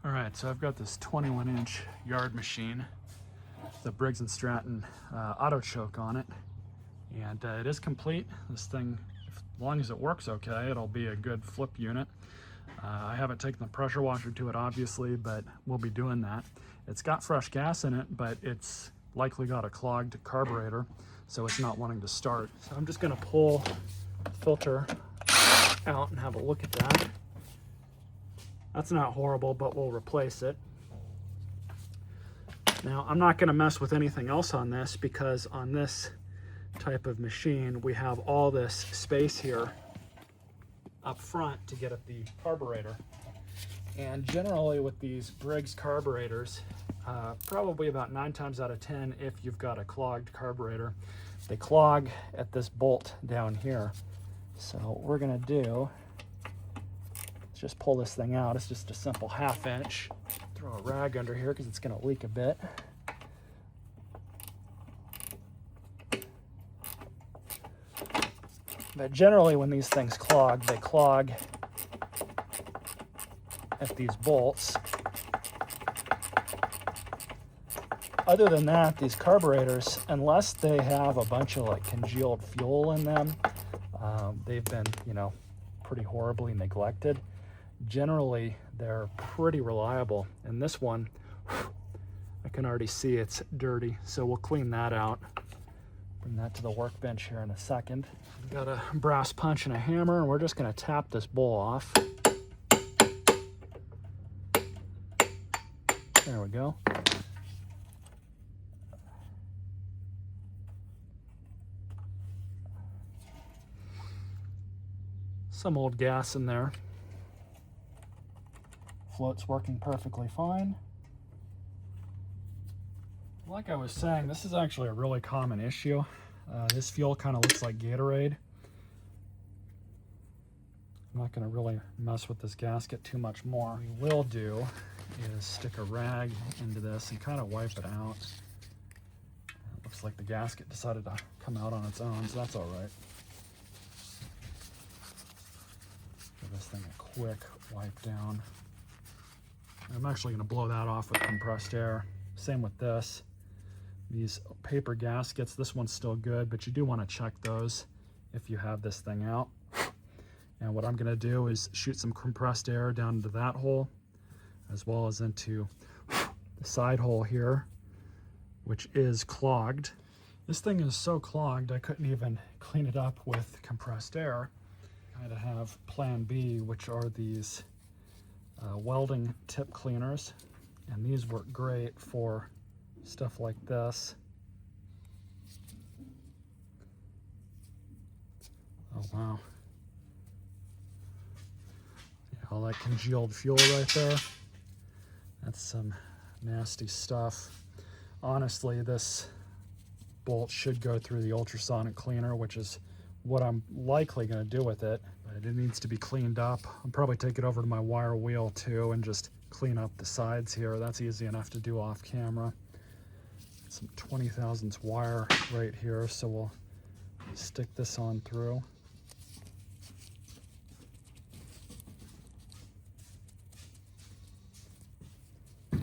All right, so I've got this 21-inch yard machine, the Briggs & Stratton AutoChoke on it, and it is complete. This thing, as long as it works okay, it'll be a good flip unit. I haven't taken the pressure washer to it, obviously, but we'll be doing that. It's got fresh gas in it, but it's likely got a clogged carburetor, so it's not wanting to start. So I'm just gonna pull the filter out and have a look at that. That's not horrible, but we'll replace it. Now, I'm not gonna mess with anything else on this because on this type of machine, we have all this space here up front to get at the carburetor. And generally with these Briggs carburetors, probably about 9 times out of 10, if you've got a clogged carburetor, they clog at this bolt down here. So what we're gonna do, just pull this thing out. It's just a simple 1/2 inch. Throw a rag under here because it's going to leak a bit. But generally when these things clog, they clog at these bolts. Other than that, these carburetors, unless they have a bunch of like congealed fuel in them, they've been, you know, pretty horribly neglected. Generally, they're pretty reliable. And this one, I can already see it's dirty, so we'll clean that out. Bring that to the workbench here in a second. We've got a brass punch and a hammer, and we're just gonna tap this bowl off. There we go. Some old gas in there. Float's working perfectly fine. Like I was saying, this is actually a really common issue. This fuel kind of looks like Gatorade. I'm not going to really mess with this gasket too much more. What we will do is stick a rag into this and kind of wipe it out. It looks like the gasket decided to come out on its own, so that's all right. Give this thing a quick wipe down. I'm actually going to blow that off with compressed air. Same with this. These paper gaskets, this one's still good, but you do want to check those if you have this thing out. And what I'm going to do is shoot some compressed air down into that hole, as well as into the side hole here, which is clogged. This thing is so clogged, I couldn't even clean it up with compressed air. I had to have plan B, which are these welding tip cleaners, and these work great for stuff like this. Oh wow, yeah, all that congealed fuel right there, that's some nasty stuff. Honestly, this bolt should go through the ultrasonic cleaner, which is what I'm likely going to do with it, but it needs to be cleaned up. I'll probably take it over to my wire wheel too and just clean up the sides here. That's easy enough to do off camera. Some 20 thousandths wire right here, so we'll stick this on through. Be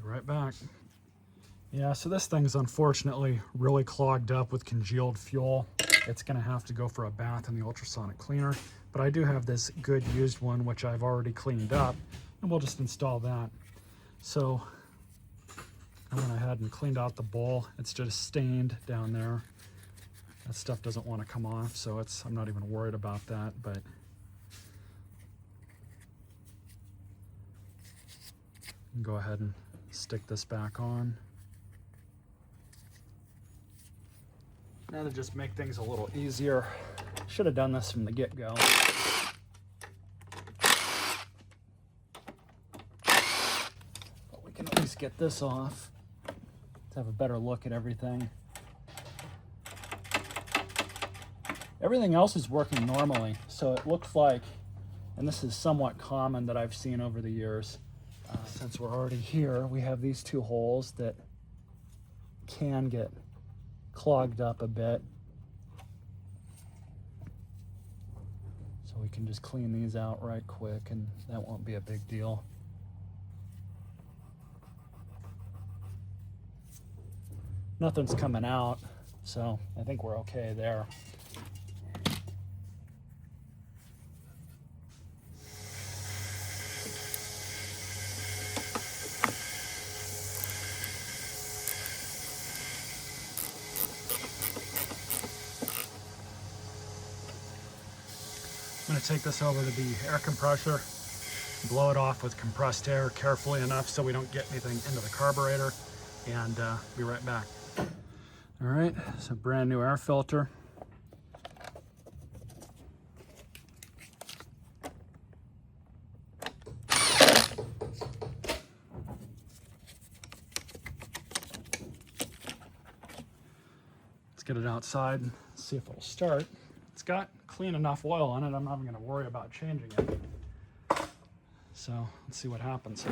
right back. Yeah, so this thing's unfortunately really clogged up with congealed fuel. It's gonna have to go for a bath in the ultrasonic cleaner, but I do have this good used one, which I've already cleaned up, and we'll just install that. So I went ahead and cleaned out the bowl. It's just stained down there. That stuff doesn't want to come off, so I'm not even worried about that, but go ahead and stick this back on. Now to just make things a little easier, should have done this from the get-go. But we can at least get this off to have a better look at everything. Everything else is working normally, so it looks like, and this is somewhat common that I've seen over the years, since we're already here, we have these two holes that can get clogged up a bit. So we can just clean these out right quick and that won't be a big deal. Nothing's coming out, so I think we're okay there. I'm going to take this over to the air compressor, blow it off with compressed air carefully enough so we don't get anything into the carburetor, and be right back. All right, so brand new air filter. Let's get it outside and see if it'll start. It's got clean enough oil on it, I'm not even going to worry about changing it. So let's see what happens.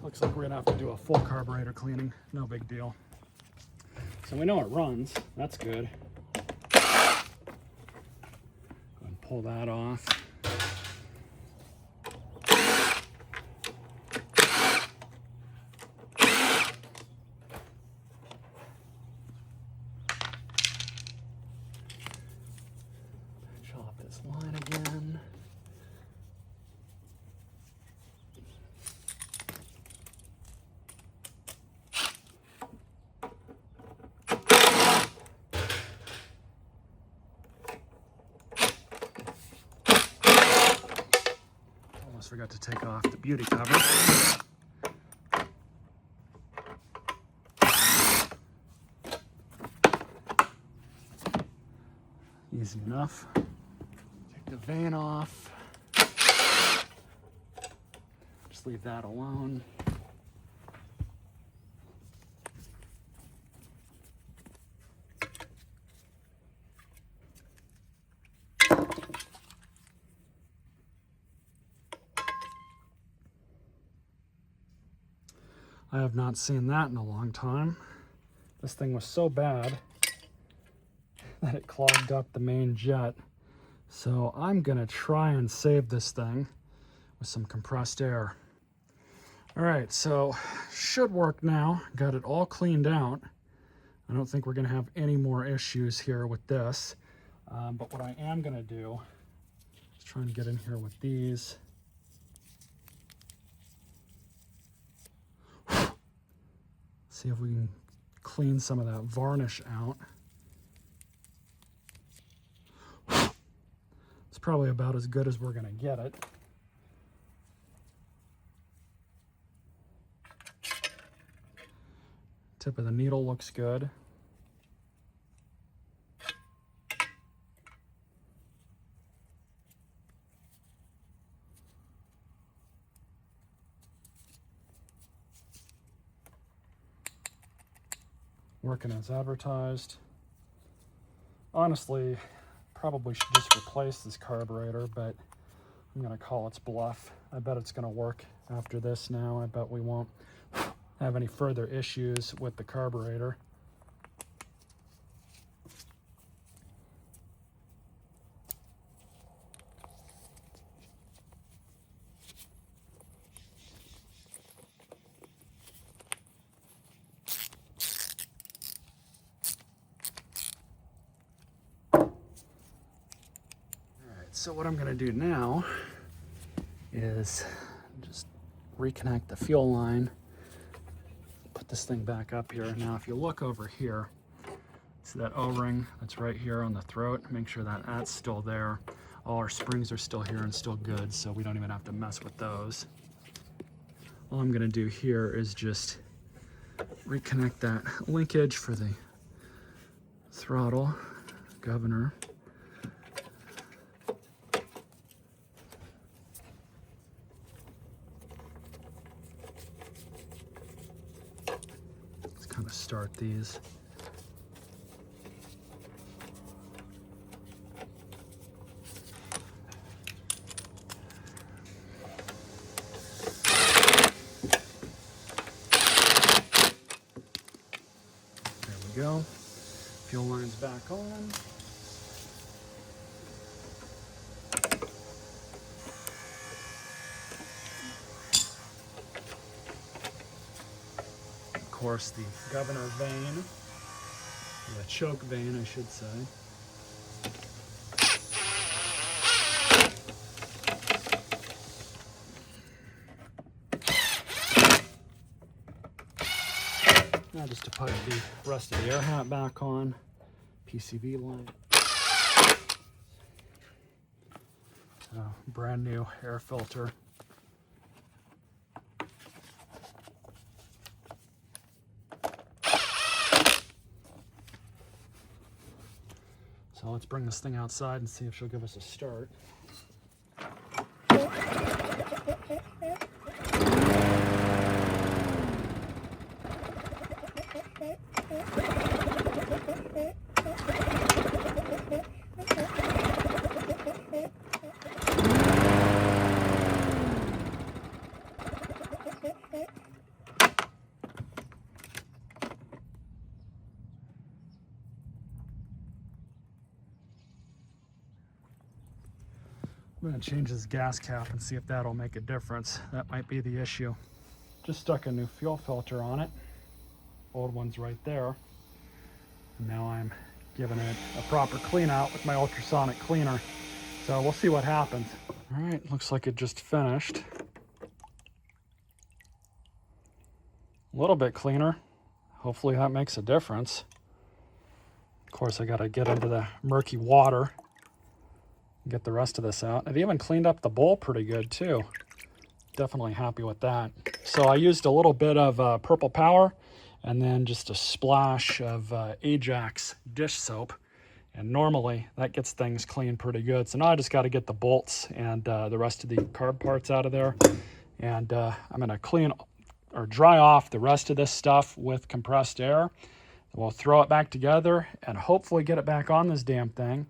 Looks like we're gonna have to do a full carburetor cleaning. No big deal. So we know it runs. That's good. Go ahead and pull that off. Chop this line again. Forgot to take off the beauty cover. Easy enough. Take the vane off. Just leave that alone. I have not seen that in a long time. This thing was so bad that it clogged up the main jet. So I'm gonna try and save this thing with some compressed air. All right, so should work now. Got it all cleaned out. I don't think we're gonna have any more issues here with this. But what I am gonna do is try and get in here with these. See if we can clean some of that varnish out. It's probably about as good as we're gonna get it. Tip of the needle looks good. Working as advertised. Honestly, probably should just replace this carburetor, but I'm gonna call its bluff. I bet it's gonna work after this now. I bet we won't have any further issues with the carburetor. So what I'm gonna do now is just reconnect the fuel line, put this thing back up here. Now, if you look over here, see that O-ring that's right here on the throat? Make sure that that's still there. All our springs are still here and still good, so we don't even have to mess with those. All I'm gonna do here is just reconnect that linkage for the throttle governor. kind of start these. There we go. Fuel line's back on. Of course, the governor vane, the choke vane, I should say. Now just to put the rest of the air hat back on, PCV line. Brand new air filter. So let's bring this thing outside and see if she'll give us a start. I'm going to change this gas cap and see if that'll make a difference. That might be the issue. Just stuck a new fuel filter on it. Old one's right there. And now I'm giving it a proper clean out with my ultrasonic cleaner. So we'll see what happens. All right, looks like it just finished. A little bit cleaner. Hopefully that makes a difference. Of course, I got to get into the murky water. Get the rest of this out. It even cleaned up the bowl pretty good too. Definitely happy with that. So I used a little bit of Purple Power and then just a splash of Ajax dish soap. And normally that gets things clean pretty good. So now I just got to get the bolts and the rest of the carb parts out of there. And I'm going to clean or dry off the rest of this stuff with compressed air. We'll throw it back together and hopefully get it back on this damn thing.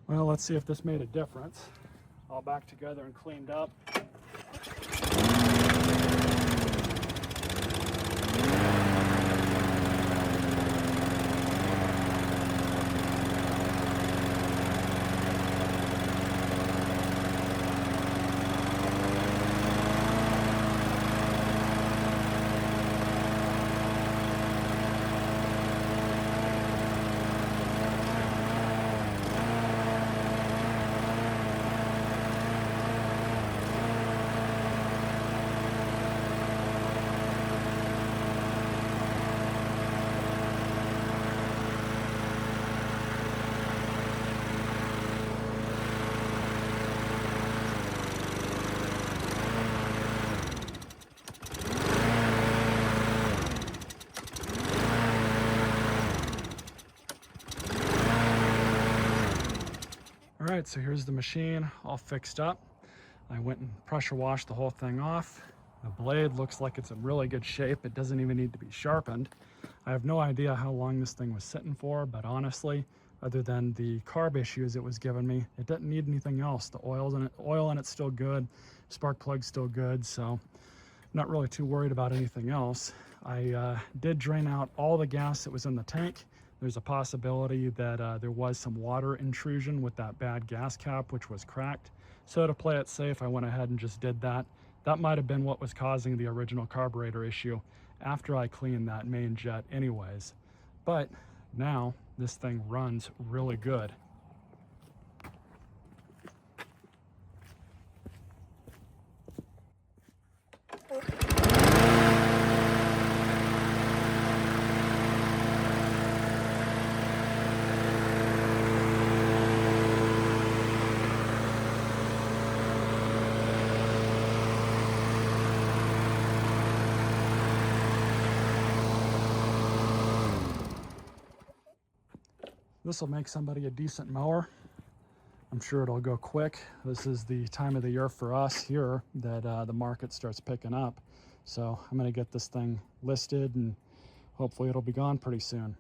Well, let's see if this made a difference. All back together and cleaned up. All right, so here's the machine all fixed up. I went and pressure washed the whole thing off. The blade looks like it's in really good shape. It doesn't even need to be sharpened. I have no idea how long this thing was sitting for, but honestly, other than the carb issues it was giving me, it doesn't need anything else. The oil in it's still good, spark plug's still good, so I'm not really too worried about anything else. I did drain out all the gas that was in the tank. There's a possibility that there was some water intrusion with that bad gas cap, which was cracked. So to play it safe, I went ahead and just did that. That might have been what was causing the original carburetor issue after I cleaned that main jet anyways. But now this thing runs really good. This will make somebody a decent mower. I'm sure it'll go quick. This is the time of the year for us here that the market starts picking up. So I'm going to get this thing listed and hopefully it'll be gone pretty soon.